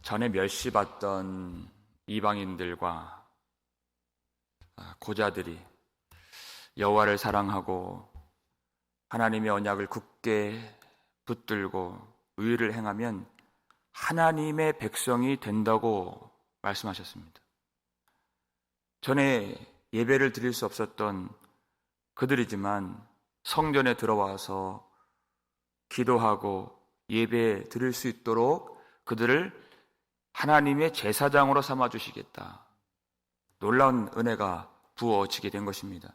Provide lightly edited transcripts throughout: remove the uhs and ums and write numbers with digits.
전에 멸시받던 이방인들과 고자들이 여호와를 사랑하고 하나님의 언약을 굳게 붙들고 의를 행하면 하나님의 백성이 된다고 말씀하셨습니다. 전에 예배를 드릴 수 없었던 그들이지만 성전에 들어와서 기도하고 예배 드릴 수 있도록 그들을 하나님의 제사장으로 삼아주시겠다. 놀라운 은혜가 부어지게 된 것입니다.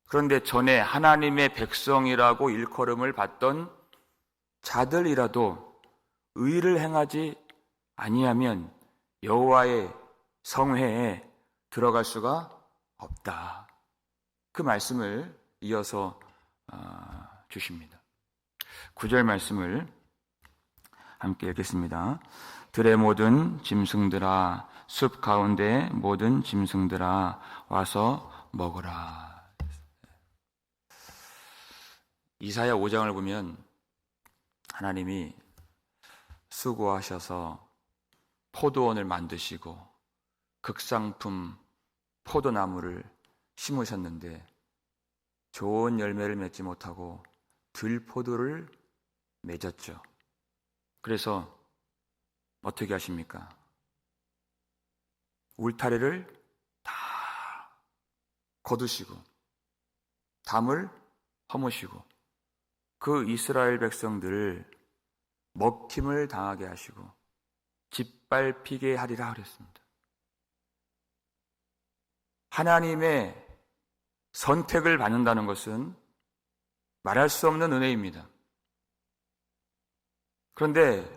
그런데 전에 하나님의 백성이라고 일컬음을 받던 자들이라도 의를 행하지 아니하면 여호와의 성회에 들어갈 수가 없다. 그 말씀을 이어서 주십니다. 9절 말씀을 함께 읽겠습니다. 들의 모든 짐승들아, 숲 가운데 모든 짐승들아, 와서 먹으라. 이사야 5장을 보면 하나님이 수고하셔서 포도원을 만드시고 극상품 포도나무를 심으셨는데 좋은 열매를 맺지 못하고 들포도를 맺었죠. 그래서 어떻게 하십니까? 울타리를 다 거두시고 담을 허무시고 그 이스라엘 백성들을 먹힘을 당하게 하시고 짓밟히게 하리라 그랬습니다. 하나님의 선택을 받는다는 것은 말할 수 없는 은혜입니다. 그런데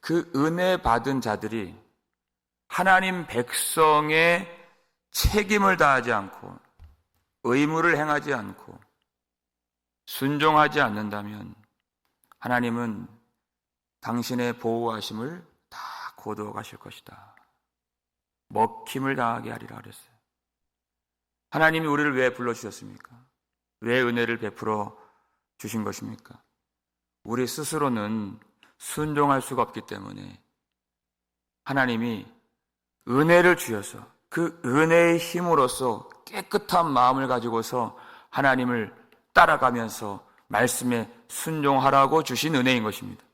그 은혜 받은 자들이 하나님 백성의 책임을 다하지 않고 의무를 행하지 않고 순종하지 않는다면 하나님은 당신의 보호하심을 다 거두어 가실 것이다. 먹힘을 당하게 하리라 그랬어요. 하나님이 우리를 왜 불러주셨습니까? 왜 은혜를 베풀어 주신 것입니까? 우리 스스로는 순종할 수가 없기 때문에 하나님이 은혜를 주셔서 그 은혜의 힘으로써 깨끗한 마음을 가지고서 하나님을 따라가면서 말씀에 순종하라고 주신 은혜인 것입니다.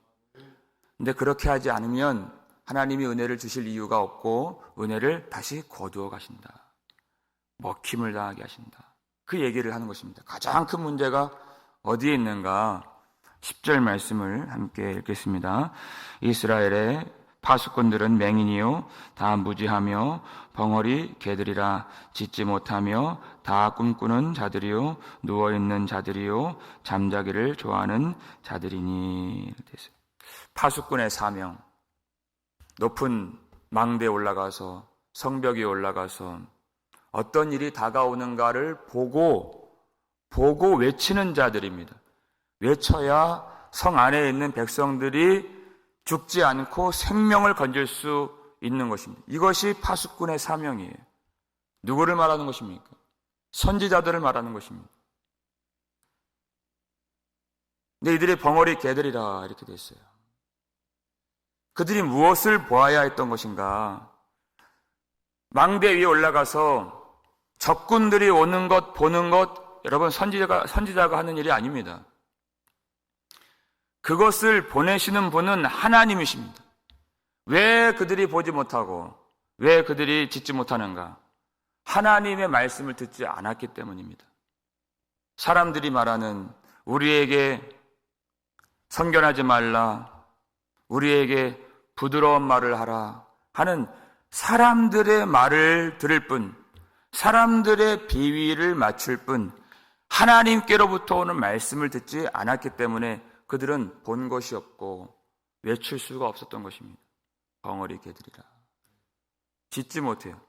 근데 그렇게 하지 않으면 하나님이 은혜를 주실 이유가 없고 은혜를 다시 거두어 가신다. 먹힘을 당하게 하신다. 그 얘기를 하는 것입니다. 가장 큰 문제가 어디에 있는가? 10절 말씀을 함께 읽겠습니다. 이스라엘의 파수꾼들은 맹인이요 다 무지하며 벙어리 개들이라, 짖지 못하며 다 꿈꾸는 자들이요 누워있는 자들이요 잠자기를 좋아하는 자들이니. 파수꾼의 사명, 높은 망대에 올라가서 성벽 위에 올라가서 어떤 일이 다가오는가를 보고 외치는 자들입니다. 외쳐야 성 안에 있는 백성들이 죽지 않고 생명을 건질 수 있는 것입니다. 이것이 파수꾼의 사명이에요. 누구를 말하는 것입니까? 선지자들을 말하는 것입니다. 근데 이들이 벙어리 개들이라 이렇게 돼 있어요. 그들이 무엇을 보아야 했던 것인가? 망대 위에 올라가서 적군들이 오는 것, 보는 것, 여러분 선지자가 하는 일이 아닙니다. 그것을 보내시는 분은 하나님이십니다. 왜 그들이 보지 못하고 왜 그들이 짓지 못하는가? 하나님의 말씀을 듣지 않았기 때문입니다. 사람들이 말하는 우리에게 선견하지 말라, 우리에게 부드러운 말을 하라 하는 사람들의 말을 들을 뿐, 사람들의 비위를 맞출 뿐 하나님께로부터 오는 말씀을 듣지 않았기 때문에 그들은 본 것이 없고 외칠 수가 없었던 것입니다. 벙어리 개들이라. 짖지 못해요.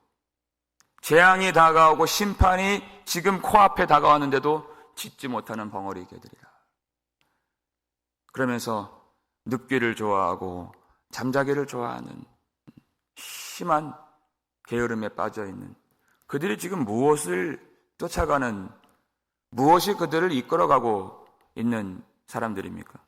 재앙이 다가오고 심판이 지금 코앞에 다가왔는데도 짖지 못하는 벙어리 개들이라. 그러면서 눕기를 좋아하고 잠자기를 좋아하는 심한 게으름에 빠져있는 그들이 지금 무엇을 쫓아가는, 무엇이 그들을 이끌어가고 있는 사람들입니까?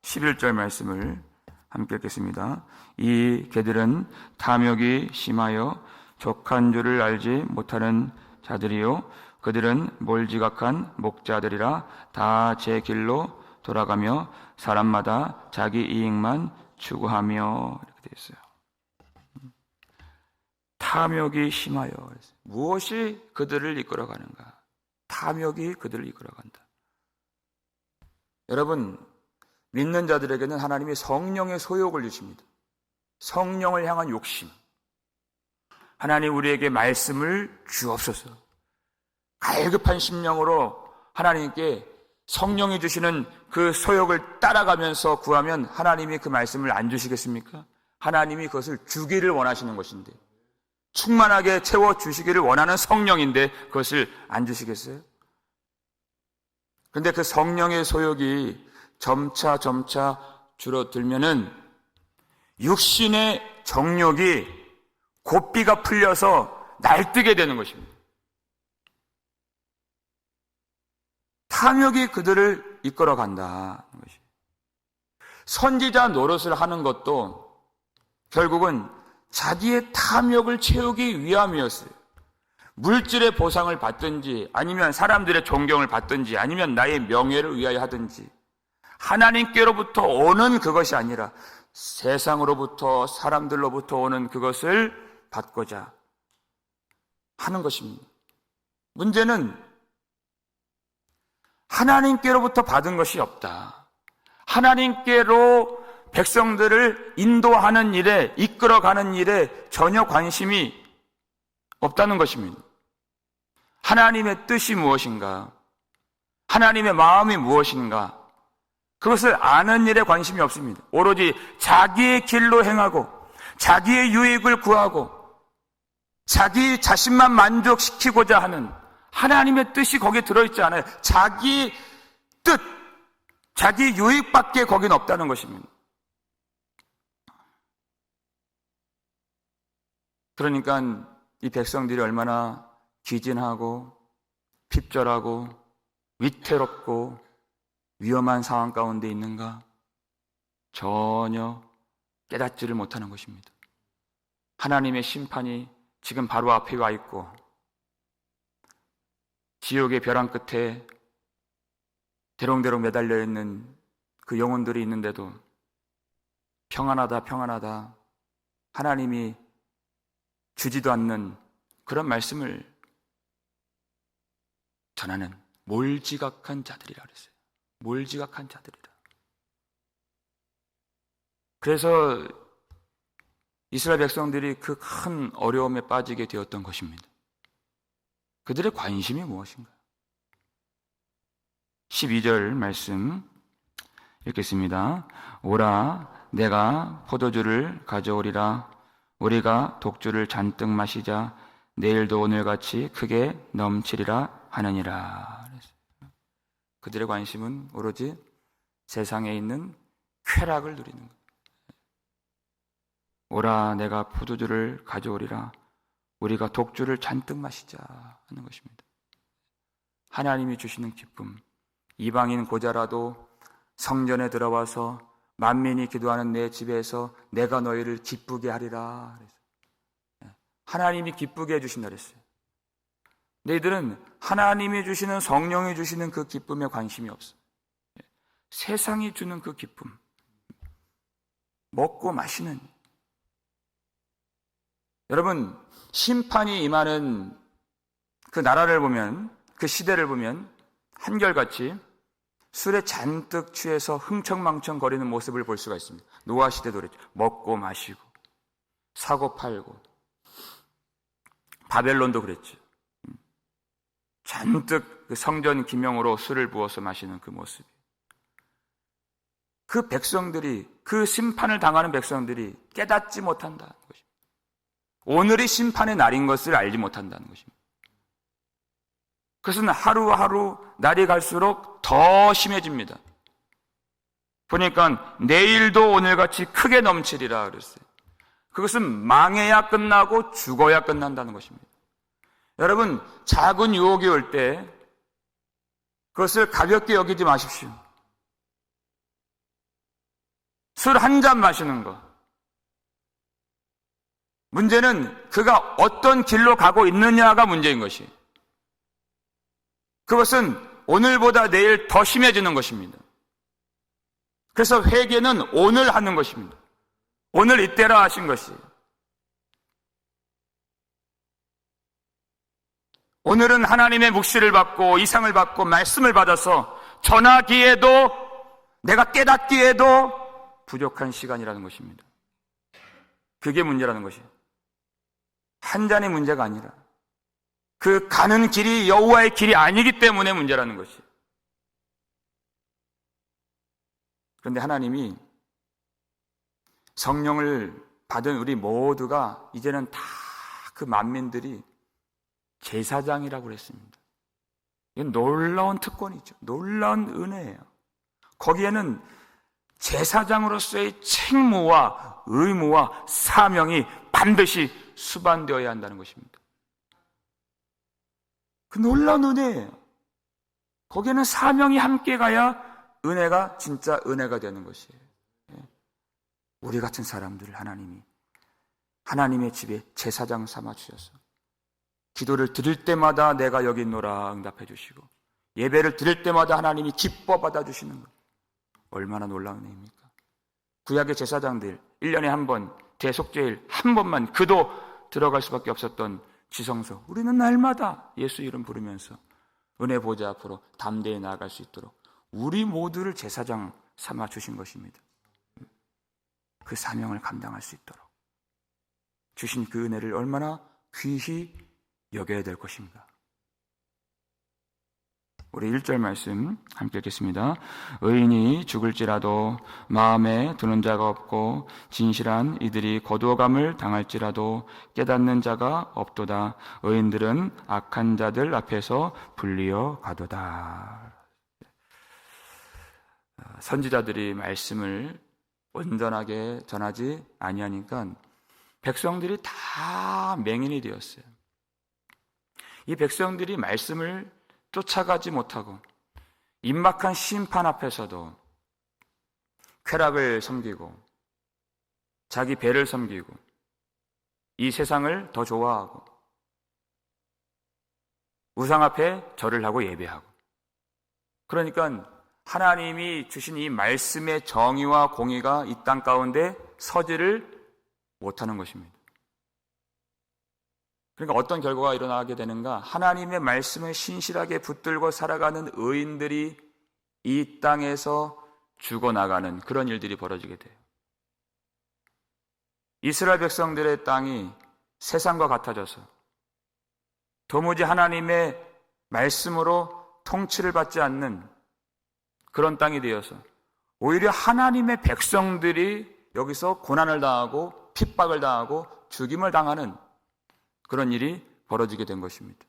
11절 말씀을 함께 읽겠습니다. 이 개들은 탐욕이 심하여 족한 줄을 알지 못하는 자들이요 그들은 몰지각한 목자들이라 다 제 길로 돌아가며 사람마다 자기 이익만 추구하며 이렇게 되어 있어요. 탐욕이 심하여. 무엇이 그들을 이끌어가는가? 탐욕이 그들을 이끌어간다. 여러분, 믿는 자들에게는 하나님이 성령의 소욕을 주십니다. 성령을 향한 욕심. 하나님 우리에게 말씀을 주옵소서. 갈급한 심령으로 하나님께 성령이 주시는 그 소욕을 따라가면서 구하면 하나님이 그 말씀을 안 주시겠습니까? 하나님이 그것을 주기를 원하시는 것인데, 충만하게 채워주시기를 원하는 성령인데 그것을 안 주시겠어요? 그런데 그 성령의 소욕이 점차 줄어들면은 육신의 정욕이 고삐가 풀려서 날뛰게 되는 것입니다. 탐욕이 그들을 이끌어간다는 것이. 선지자 노릇을 하는 것도 결국은 자기의 탐욕을 채우기 위함이었어요. 물질의 보상을 받든지 아니면 사람들의 존경을 받든지 아니면 나의 명예를 위하여 하든지 하나님께로부터 오는 그것이 아니라 세상으로부터 사람들로부터 오는 그것을 받고자 하는 것입니다. 문제는 하나님께로부터 받은 것이 없다. 하나님께로 백성들을 인도하는 일에, 이끌어가는 일에 전혀 관심이 없다는 것입니다. 하나님의 뜻이 무엇인가? 하나님의 마음이 무엇인가? 그것을 아는 일에 관심이 없습니다. 오로지 자기의 길로 행하고 자기의 유익을 구하고 자기 자신만 만족시키고자 하는 하나님의 뜻이 거기에 들어있지 않아요. 자기 뜻, 자기 유익밖에 거기는 없다는 것입니다. 그러니까 이 백성들이 얼마나 기진하고 핍절하고 위태롭고 위험한 상황 가운데 있는가 전혀 깨닫지를 못하는 것입니다. 하나님의 심판이 지금 바로 앞에 와 있고 지옥의 벼랑 끝에 대롱대롱 매달려 있는 그 영혼들이 있는데도 평안하다 평안하다 하나님이 주지도 않는 그런 말씀을 전하는 몰지각한 자들이라 그랬어요. 몰지각한 자들이라. 그래서 이스라엘 백성들이 그 큰 어려움에 빠지게 되었던 것입니다. 그들의 관심이 무엇인가? 12절 말씀 읽겠습니다. 오라 내가 포도주를 가져오리라 우리가 독주를 잔뜩 마시자 내일도 오늘같이 크게 넘치리라 하느니라. 그들의 관심은 오로지 세상에 있는 쾌락을 누리는 것. 오라 내가 포도주를 가져오리라 우리가 독주를 잔뜩 마시자 하는 것입니다. 하나님이 주시는 기쁨, 이방인 고자라도 성전에 들어와서 만민이 기도하는 내 집에서 내가 너희를 기쁘게 하리라. 하나님이 기쁘게 해주신다 그랬어요. 너희들은 하나님이 주시는 성령이 주시는 그 기쁨에 관심이 없어. 세상이 주는 그 기쁨, 먹고 마시는. 여러분, 심판이 임하는 그 나라를 보면, 그 시대를 보면 한결같이 술에 잔뜩 취해서 흥청망청 거리는 모습을 볼 수가 있습니다. 노아 시대도 그랬죠. 먹고 마시고 사고 팔고. 바벨론도 그랬죠. 잔뜩 그 성전 기명으로 술을 부어서 마시는 그 모습. 그 백성들이, 그 심판을 당하는 백성들이 깨닫지 못한다는 것입니다. 오늘이 심판의 날인 것을 알지 못한다는 것입니다. 그것은 하루하루 날이 갈수록 더 심해집니다. 보니까 내일도 오늘같이 크게 넘치리라 그랬어요. 그것은 망해야 끝나고 죽어야 끝난다는 것입니다. 여러분, 작은 유혹이 올 때 그것을 가볍게 여기지 마십시오. 술 한 잔 마시는 거. 문제는 그가 어떤 길로 가고 있느냐가 문제인 것이. 그것은 오늘보다 내일 더 심해지는 것입니다. 그래서 회개는 오늘 하는 것입니다. 오늘 이때라 하신 것이. 오늘은 하나님의 묵시를 받고 이상을 받고 말씀을 받아서 전하기에도 내가 깨닫기에도 부족한 시간이라는 것입니다. 그게 문제라는 것이에요. 한 잔의 문제가 아니라 그 가는 길이 여호와의 길이 아니기 때문에 문제라는 것이에요. 그런데 하나님이 성령을 받은 우리 모두가 이제는 다 그 만민들이 제사장이라고 그랬습니다. 이건 놀라운 특권이죠. 놀라운 은혜예요. 거기에는 제사장으로서의 책무와 의무와 사명이 반드시 수반되어야 한다는 것입니다. 그 놀라운 은혜예요. 거기에는 사명이 함께 가야 은혜가 진짜 은혜가 되는 것이에요. 우리 같은 사람들을 하나님이 하나님의 집에 제사장 삼아 주셔서 기도를 드릴 때마다 내가 여기 있노라 응답해 주시고 예배를 드릴 때마다 하나님이 기뻐 받아주시는 것, 얼마나 놀라운 은혜입니까? 구약의 제사장들 1년에 한 번 대속죄일 한 번만 그도 들어갈 수밖에 없었던 지성소, 우리는 날마다 예수 이름 부르면서 은혜 보좌 앞으로 담대히 나아갈 수 있도록 우리 모두를 제사장 삼아 주신 것입니다. 그 사명을 감당할 수 있도록 주신 그 은혜를 얼마나 귀히 여겨야 될 것인가. 우리 1절 말씀 함께 읽겠습니다. 의인이 죽을지라도 마음에 두는 자가 없고 진실한 이들이 거두어감을 당할지라도 깨닫는 자가 없도다. 의인들은 악한 자들 앞에서 불리어 가도다. 선지자들이 말씀을 온전하게 전하지 아니하니까 백성들이 다 맹인이 되었어요. 이 백성들이 말씀을 쫓아가지 못하고 임박한 심판 앞에서도 쾌락을 섬기고 자기 배를 섬기고 이 세상을 더 좋아하고 우상 앞에 절을 하고 예배하고, 그러니까 하나님이 주신 이 말씀의 정의와 공의가 이 땅 가운데 서지를 못하는 것입니다. 그러니까 어떤 결과가 일어나게 되는가? 하나님의 말씀을 신실하게 붙들고 살아가는 의인들이 이 땅에서 죽어나가는 그런 일들이 벌어지게 돼요. 이스라엘 백성들의 땅이 세상과 같아져서 도무지 하나님의 말씀으로 통치를 받지 않는 그런 땅이 되어서 오히려 하나님의 백성들이 여기서 고난을 당하고 핍박을 당하고 죽임을 당하는 그런 일이 벌어지게 된 것입니다.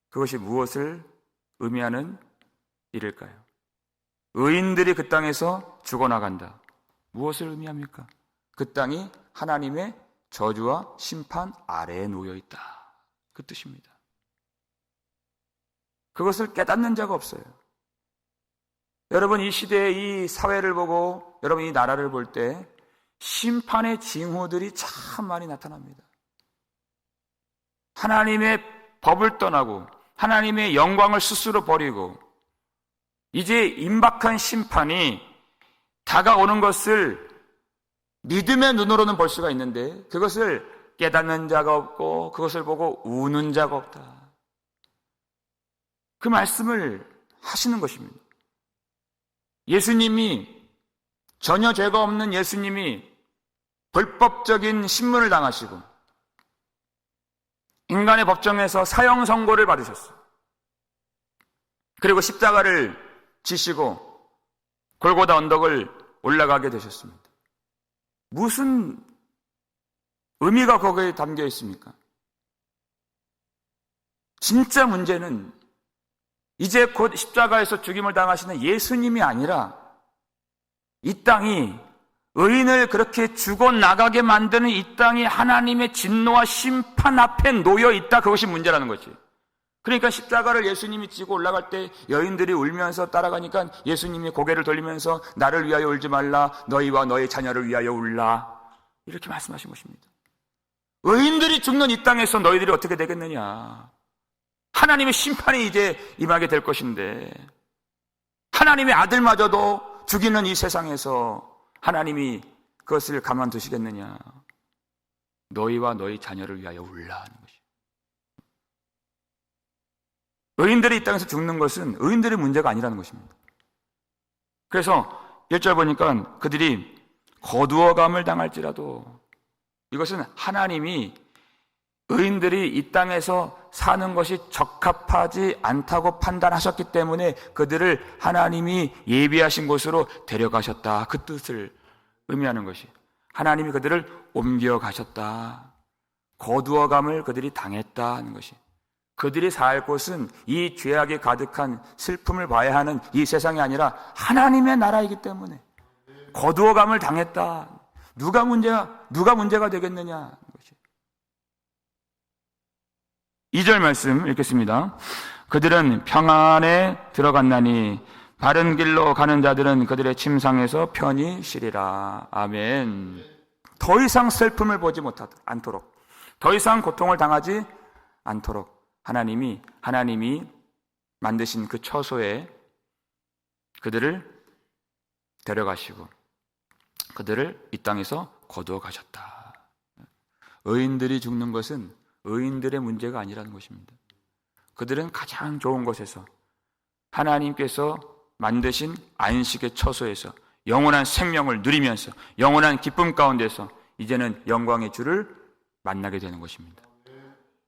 그것이 무엇을 의미하는 일일까요? 의인들이 그 땅에서 죽어나간다. 무엇을 의미합니까? 그 땅이 하나님의 저주와 심판 아래에 놓여 있다. 그 뜻입니다. 그것을 깨닫는 자가 없어요. 여러분, 이 시대의 이 사회를 보고 여러분 이 나라를 볼 때 심판의 징후들이 참 많이 나타납니다. 하나님의 법을 떠나고 하나님의 영광을 스스로 버리고 이제 임박한 심판이 다가오는 것을 믿음의 눈으로는 볼 수가 있는데 그것을 깨닫는 자가 없고 그것을 보고 우는 자가 없다. 그 말씀을 하시는 것입니다. 예수님이, 전혀 죄가 없는 예수님이 불법적인 신문을 당하시고 인간의 법정에서 사형 선고를 받으셨어요. 그리고 십자가를 지시고 골고다 언덕을 올라가게 되셨습니다. 무슨 의미가 거기에 담겨 있습니까? 진짜 문제는 이제 곧 십자가에서 죽임을 당하시는 예수님이 아니라 이 땅이 의인을 그렇게 죽어나가게 만드는 이 땅이 하나님의 진노와 심판 앞에 놓여 있다. 그것이 문제라는 거지. 그러니까 십자가를 예수님이 지고 올라갈 때 여인들이 울면서 따라가니까 예수님이 고개를 돌리면서 나를 위하여 울지 말라, 너희와 너희 자녀를 위하여 울라, 이렇게 말씀하신 것입니다. 의인들이 죽는 이 땅에서 너희들이 어떻게 되겠느냐. 하나님의 심판이 이제 임하게 될 것인데, 하나님의 아들마저도 죽이는 이 세상에서 하나님이 그것을 가만두시겠느냐. 너희와 너희 자녀를 위하여 울라 하는 것이에요. 의인들이 이 땅에서 죽는 것은 의인들의 문제가 아니라는 것입니다. 그래서 1절 보니까 그들이 거두어감을 당할지라도, 이것은 하나님이 의인들이 이 땅에서 사는 것이 적합하지 않다고 판단하셨기 때문에 그들을 하나님이 예비하신 곳으로 데려가셨다, 그 뜻을 의미하는 것이, 하나님이 그들을 옮겨가셨다, 거두어감을 그들이 당했다 하는 것이, 그들이 살 곳은 이 죄악이 가득한 슬픔을 봐야 하는 이 세상이 아니라 하나님의 나라이기 때문에 거두어감을 당했다. 누가 문제가 되겠느냐. 2절 말씀 읽겠습니다. 그들은 평안에 들어갔나니 바른 길로 가는 자들은 그들의 침상에서 편히 쉬리라. 아멘. 더 이상 슬픔을 보지 않도록, 더 이상 고통을 당하지 않도록 하나님이 만드신 그 처소에 그들을 데려가시고 그들을 이 땅에서 거두어 가셨다. 의인들이 죽는 것은 의인들의 문제가 아니라는 것입니다. 그들은 가장 좋은 곳에서, 하나님께서 만드신 안식의 처소에서 영원한 생명을 누리면서 영원한 기쁨 가운데서 이제는 영광의 주를 만나게 되는 것입니다.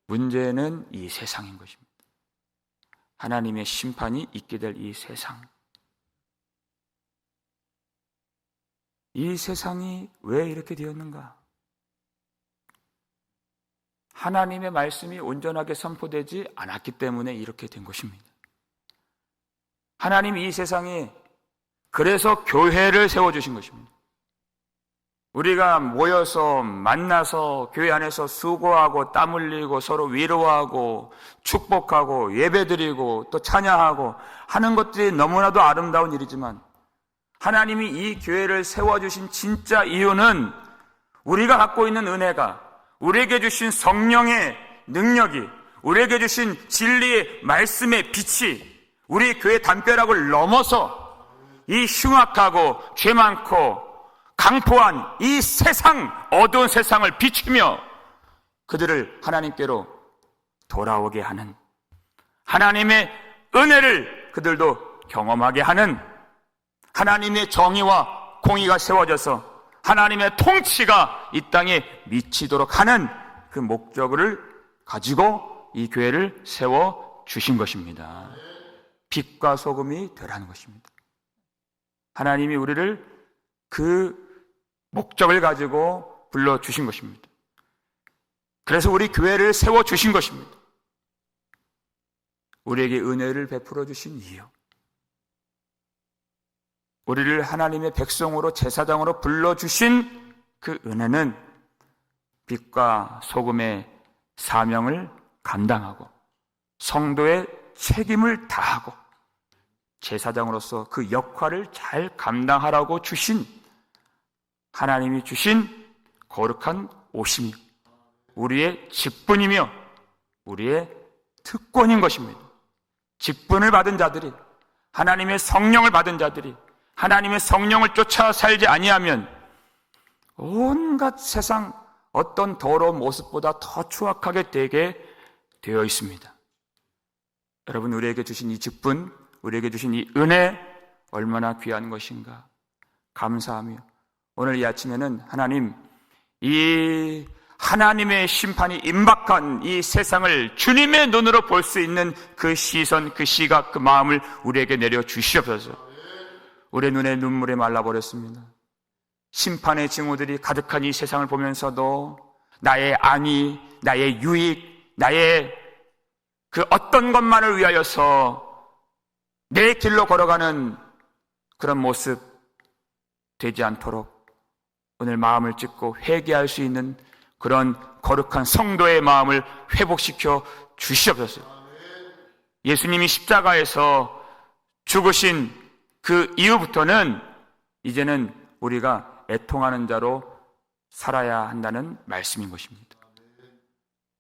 문제는 이 세상인 것입니다. 하나님의 심판이 있게 될 이 세상. 이 세상이 왜 이렇게 되었는가? 하나님의 말씀이 온전하게 선포되지 않았기 때문에 이렇게 된 것입니다. 하나님이 이 세상에 그래서 교회를 세워주신 것입니다. 우리가 모여서 만나서 교회 안에서 수고하고 땀 흘리고 서로 위로하고 축복하고 예배드리고 또 찬양하고 하는 것들이 너무나도 아름다운 일이지만, 하나님이 이 교회를 세워주신 진짜 이유는 우리가 갖고 있는 은혜가, 우리에게 주신 성령의 능력이, 우리에게 주신 진리의 말씀의 빛이 우리 교회 담벼락을 넘어서 이 흉악하고 죄 많고 강포한 이 세상, 어두운 세상을 비추며 그들을 하나님께로 돌아오게 하는, 하나님의 은혜를 그들도 경험하게 하는, 하나님의 정의와 공의가 세워져서 하나님의 통치가 이 땅에 미치도록 하는 그 목적을 가지고 이 교회를 세워주신 것입니다. 빛과 소금이 되라는 것입니다. 하나님이 우리를 그 목적을 가지고 불러주신 것입니다. 그래서 우리 교회를 세워주신 것입니다. 우리에게 은혜를 베풀어 주신 이유, 우리를 하나님의 백성으로 제사장으로 불러주신 그 은혜는 빛과 소금의 사명을 감당하고 성도의 책임을 다하고 제사장으로서 그 역할을 잘 감당하라고 주신, 하나님이 주신 거룩한 오심이 우리의 직분이며 우리의 특권인 것입니다. 직분을 받은 자들이, 하나님의 성령을 받은 자들이 하나님의 성령을 쫓아 살지 아니하면 온갖 세상 어떤 더러운 모습보다 더 추악하게 되게 되어 있습니다. 여러분, 우리에게 주신 이 직분, 우리에게 주신 이 은혜 얼마나 귀한 것인가 감사하며, 오늘 이 아침에는 하나님, 이 하나님의 심판이 임박한 이 세상을 주님의 눈으로 볼 수 있는 그 시선, 그 시각, 그 마음을 우리에게 내려 주시옵소서. 우리의 눈에 눈물이 말라버렸습니다. 심판의 징후들이 가득한 이 세상을 보면서도 나의 안위, 나의 유익, 나의 그 어떤 것만을 위하여서 내 길로 걸어가는 그런 모습 되지 않도록 오늘 마음을 찢고 회개할 수 있는 그런 거룩한 성도의 마음을 회복시켜 주시옵소서. 예수님이 십자가에서 죽으신 그 이후부터는 이제는 우리가 애통하는 자로 살아야 한다는 말씀인 것입니다.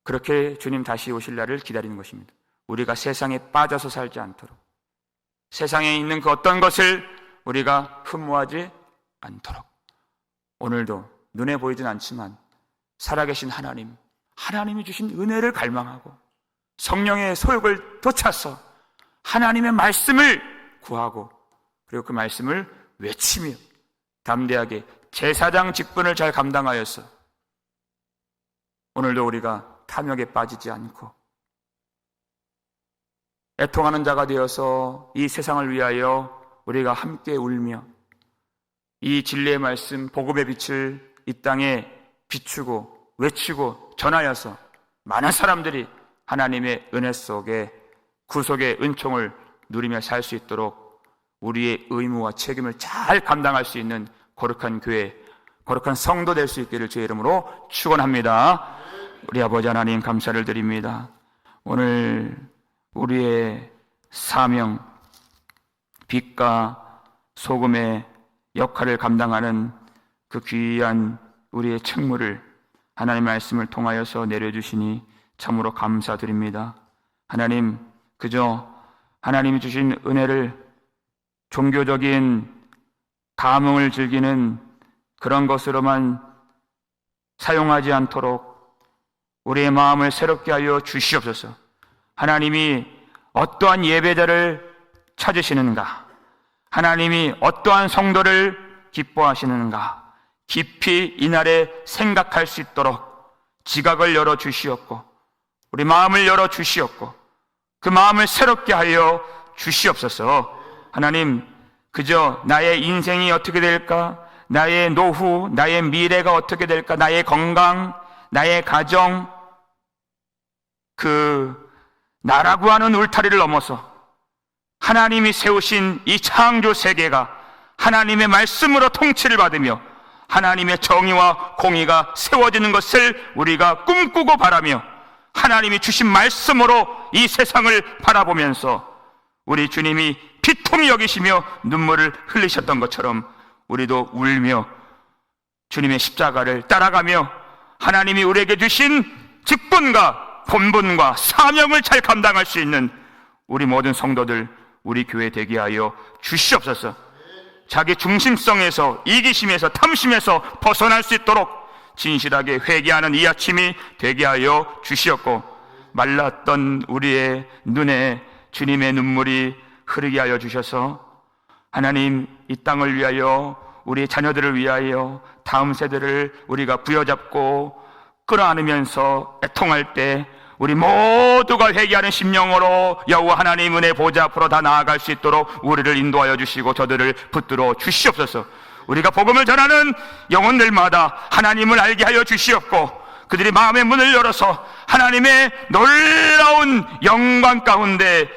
그렇게 주님 다시 오실 날을 기다리는 것입니다. 우리가 세상에 빠져서 살지 않도록, 세상에 있는 그 어떤 것을 우리가 흠모하지 않도록, 오늘도 눈에 보이진 않지만 살아계신 하나님이 주신 은혜를 갈망하고 성령의 소욕을 쫓아서 하나님의 말씀을 구하고, 그리고 그 말씀을 외치며 담대하게 제사장 직분을 잘 감당하여서 오늘도 우리가 탐욕에 빠지지 않고 애통하는 자가 되어서 이 세상을 위하여 우리가 함께 울며 이 진리의 말씀, 복음의 빛을 이 땅에 비추고 외치고 전하여서 많은 사람들이 하나님의 은혜 속에 구속의 은총을 누리며 살 수 있도록 우리의 의무와 책임을 잘 감당할 수 있는 거룩한 교회, 거룩한 성도 될 수 있기를 주의 이름으로 축원합니다. 우리 아버지 하나님 감사를 드립니다. 오늘 우리의 사명, 빛과 소금의 역할을 감당하는 그 귀한 우리의 책무를 하나님의 말씀을 통하여서 내려주시니 참으로 감사드립니다. 하나님, 그저 하나님이 주신 은혜를 종교적인 감흥을 즐기는 그런 것으로만 사용하지 않도록 우리의 마음을 새롭게 하여 주시옵소서. 하나님이 어떠한 예배자를 찾으시는가, 하나님이 어떠한 성도를 기뻐하시는가 깊이 이날에 생각할 수 있도록 지각을 열어주시옵고 우리 마음을 열어주시옵고 그 마음을 새롭게 하여 주시옵소서. 하나님, 그저 나의 인생이 어떻게 될까, 나의 노후, 나의 미래가 어떻게 될까, 나의 건강, 나의 가정, 그 나라고 하는 울타리를 넘어서 하나님이 세우신 이 창조 세계가 하나님의 말씀으로 통치를 받으며 하나님의 정의와 공의가 세워지는 것을 우리가 꿈꾸고 바라며 하나님이 주신 말씀으로 이 세상을 바라보면서 우리 주님이 비통히 여기시며 눈물을 흘리셨던 것처럼 우리도 울며 주님의 십자가를 따라가며 하나님이 우리에게 주신 직분과 본분과 사명을 잘 감당할 수 있는 우리 모든 성도들, 우리 교회 되게 하여 주시옵소서. 자기 중심성에서, 이기심에서, 탐심에서 벗어날 수 있도록 진실하게 회개하는 이 아침이 되게 하여 주시옵고 말랐던 우리의 눈에 주님의 눈물이 흐르게 하여 주셔서 하나님, 이 땅을 위하여, 우리 자녀들을 위하여 다음 세대를 우리가 부여잡고 끌어안으면서 애통할 때 우리 모두가 회개하는 심령으로 여호와 하나님 은혜 보좌 앞으로 다 나아갈 수 있도록 우리를 인도하여 주시고 저들을 붙들어 주시옵소서. 우리가 복음을 전하는 영혼들마다 하나님을 알게 하여 주시옵고 그들이 마음의 문을 열어서 하나님의 놀라운 영광 가운데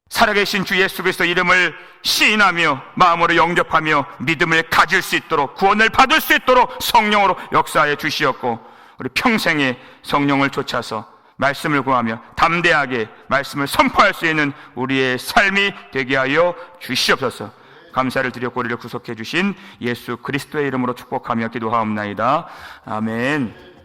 살아계신 주 예수 그리스도 이름을 시인하며 마음으로 영접하며 믿음을 가질 수 있도록, 구원을 받을 수 있도록 성령으로 역사해 주시옵고 우리 평생에 성령을 쫓아서 말씀을 구하며 담대하게 말씀을 선포할 수 있는 우리의 삶이 되게 하여 주시옵소서. 감사를 드렸고 우리를 구속해 주신 예수 그리스도의 이름으로 축복하며 기도하옵나이다. 아멘.